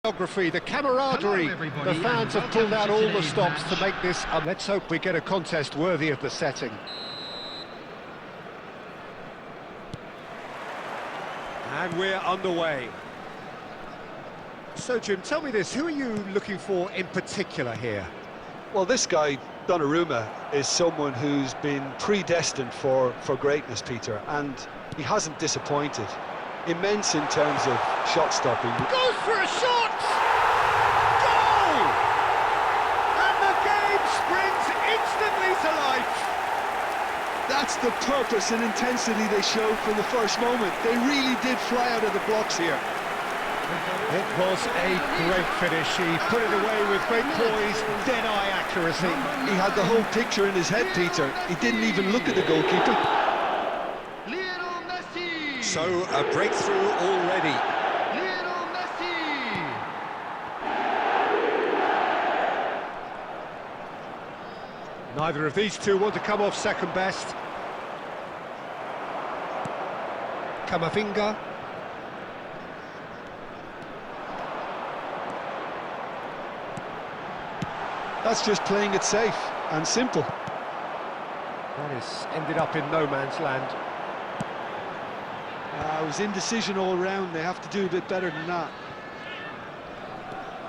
The camaraderie, the fans have pulled out all the stops to make this. Let's hope we get a contest worthy of the setting. And we're underway. So, Jim, tell me this, who are you looking for in particular here? Well, this guy, Donnarumma, is someone who's been predestined for greatness, Peter, and he hasn't disappointed. Immense in terms of shot stopping. Goes for a shot! Goal! And the game springs instantly to life. That's the purpose and intensity they showed from the first moment. They really did fly out of the blocks here. It was a great finish. He put it away with great poise, dead-eye accuracy. He had the whole picture in his head, Peter. He didn't even look at the goalkeeper. So, a breakthrough already. Neither of these two want to come off second best. Camavinga. That's just playing it safe and simple. That has ended up in no man's land. It was indecision all round. They have to do a bit better than that.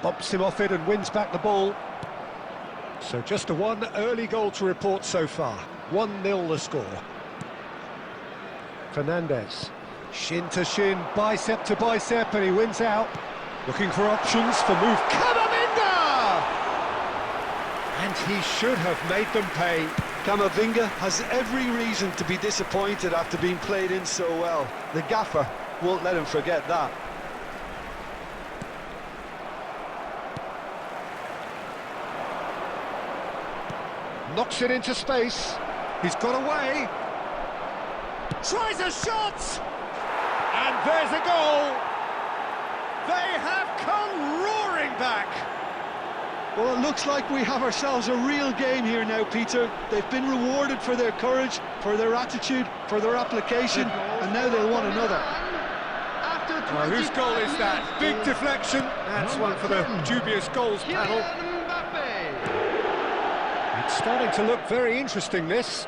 Bumps him off it and wins back the ball. So just a one early goal to report so far. 1-0 the score. Fernandez. Shin to shin, bicep to bicep, and he wins out. Looking for options for move. Camavinga! And he should have made them pay. Camavinga has every reason to be disappointed after being played in so well. The gaffer won't let him forget that. Knocks it into space. He's got away. Tries a shot! And there's a goal! They have come roaring back! Well, it looks like we have ourselves a real game here now, Peter. They've been rewarded for their courage, for their attitude, for their application, and now they'll want another. Well, whose goal is that? Big deflection. That's one for the dubious goals panel. It's starting to look very interesting, this.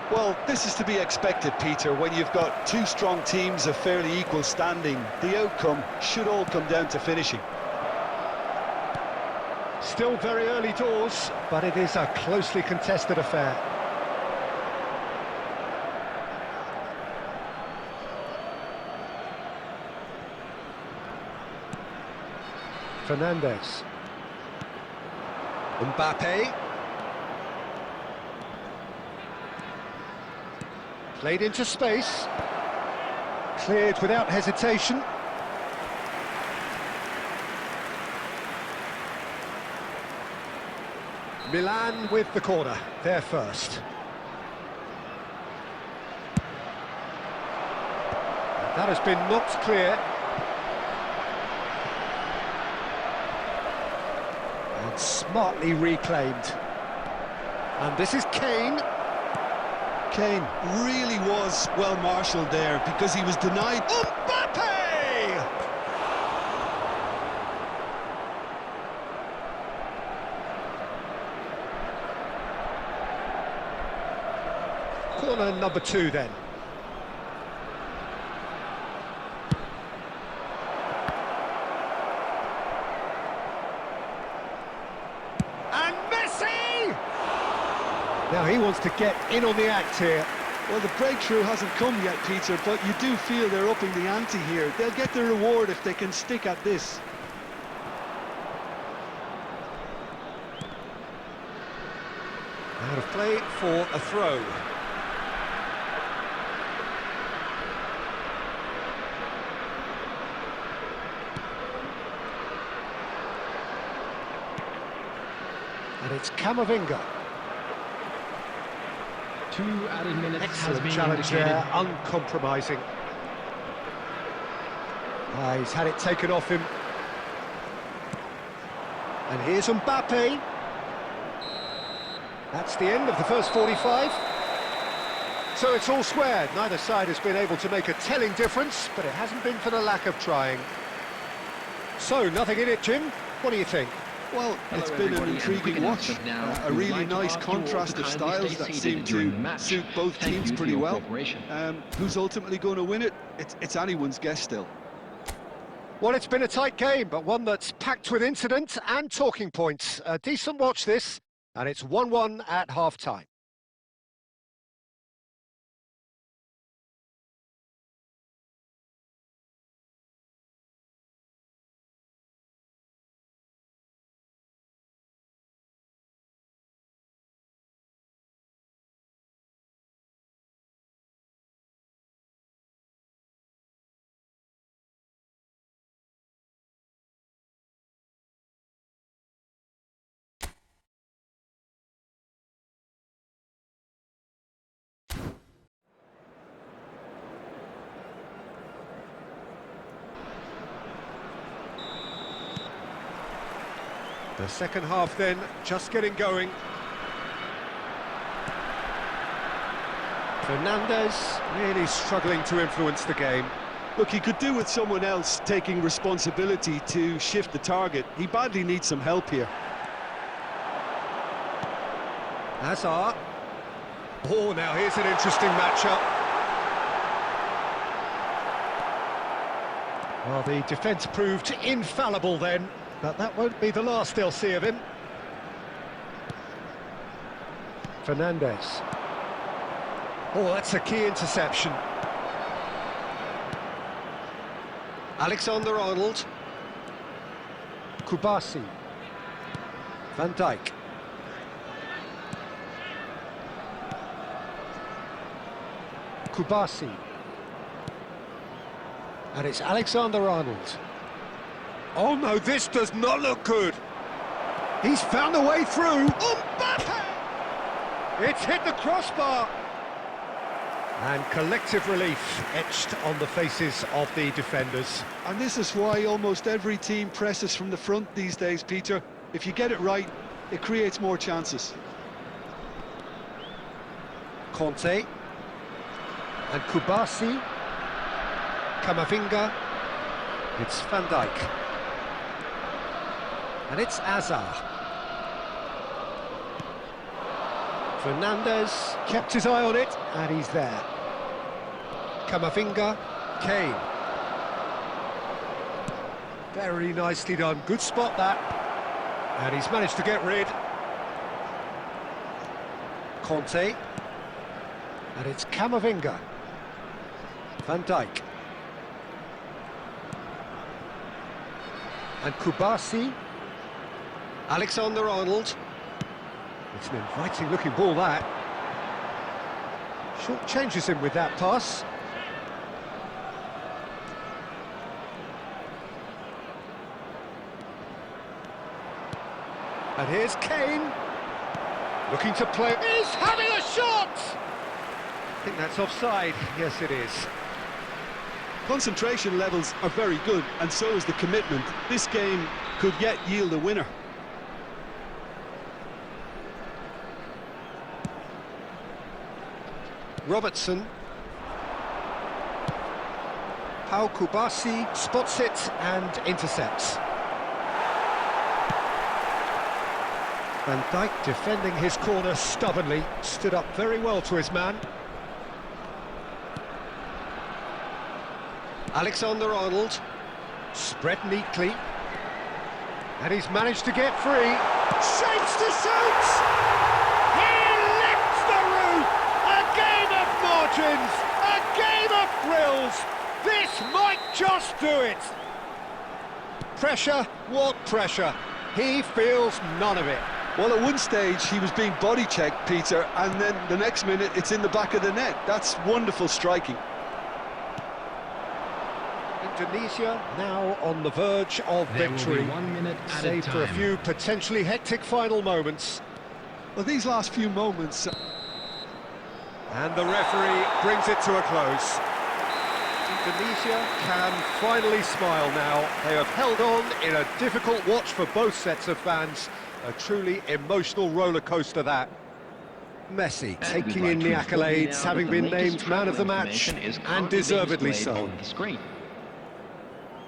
Well, this is to be expected, Peter, when you've got two strong teams of fairly equal standing. The outcome should all come down to finishing. Still very early doors, but it is a closely contested affair. Fernandez. Mbappe. Played into space. Cleared without hesitation. Milan with the corner, there first. That has been knocked clear. And smartly reclaimed. And this is Kane. Kane really was well marshalled there because he was denied. Mbappe! Corner number 2 then. And Messi! Now he wants to get in on the act here. Well, the breakthrough hasn't come yet, Peter, but you do feel they're upping the ante here. They'll get the reward if they can stick at this. Out of play for a throw. And it's Camavinga. 2 added minutes. Excellent challenge there, uncompromising. He's had it taken off him. And here's Mbappe. That's the end of the first 45. So it's all squared. Neither side has been able to make a telling difference, but it hasn't been for the lack of trying. So, nothing in it, Jim. What do you think? Well, it's Hello, been an everybody, and intriguing quick watch. announcement now. A We would really like to nice ask you all to contrast of kindly styles stay that seated seem during the to match. suit both Thank teams you for pretty your well. cooperation. Who's ultimately going to win it? It's anyone's guess still. Well, it's been a tight game, but one that's packed with incident and talking points. A decent watch this, and it's 1-1 at half-time. The second half then, just getting going. Fernandez really struggling to influence the game. Look, he could do with someone else taking responsibility to shift the target. He badly needs some help here. Hazard. Oh, now here's an interesting matchup. Well, the defence proved infallible then, but that won't be the last they'll see of him. Fernandez. Oh, that's a key interception. Alexander-Arnold. Kubasi. Van Dijk. Kubasi. And it's Alexander-Arnold. Oh no, this does not look good. He's found a way through. Mbappe! It's hit the crossbar. And collective relief etched on the faces of the defenders. And this is why almost every team presses from the front these days, Peter. If you get it right, it creates more chances. Conte. And Kubasi. Camavinga. It's Van Dijk. And it's Hazard. Fernandez kept his eye on it, and he's there. Camavinga, Kane. Very nicely done, good spot that. And he's managed to get rid. Conte. And it's Camavinga. Van Dijk. And Kubasi. Alexander-Arnold. It's an inviting-looking ball, that. Short changes him with that pass. And here's Kane. Looking to play. He's having a shot! I think that's offside. Yes, it is. Concentration levels are very good, and so is the commitment. This game could yet yield a winner. Robertson. Pau Kubasi spots it and intercepts. Van Dijk defending his corner stubbornly, stood up very well to his man. Alexander-Arnold, spread neatly, and he's managed to get free. Shapes to shoot! He lifts the roof! A game of margins! A game of thrills! This might just do it! Pressure? What pressure? He feels none of it. Well, at one stage he was being body checked, Peter, and then the next minute it's in the back of the net. That's wonderful striking. Indonesia now on the verge of There will victory, be 1 minute at a save for a time. few potentially hectic final moments. Well, these last few moments... And the referee brings it to a close. Indonesia can finally smile now. They have held on in a difficult watch for both sets of fans. A truly emotional roller coaster, that. Messi taking in the accolades, having been named man of the match, and deservedly so.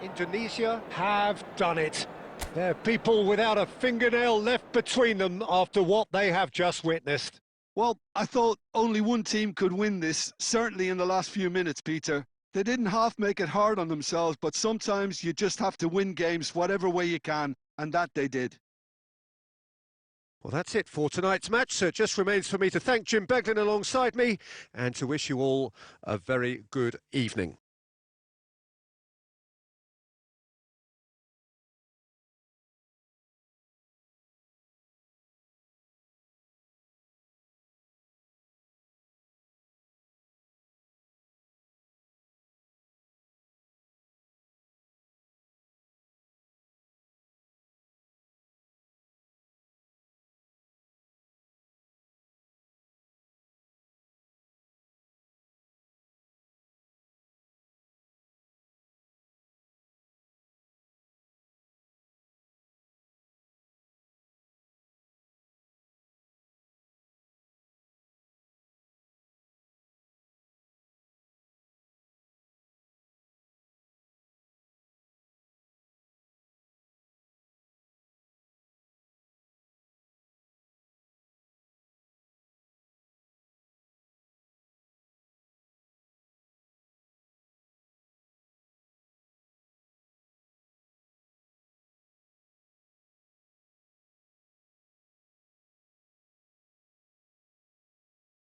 Indonesia have done it. They're people without a fingernail left between them after what they have just witnessed. Well, I thought only one team could win this, certainly in the last few minutes, Peter. They didn't half make it hard on themselves, but sometimes you just have to win games whatever way you can, and that they did. Well, that's it for tonight's match, so it just remains for me to thank Jim Beglin alongside me and to wish you all a very good evening.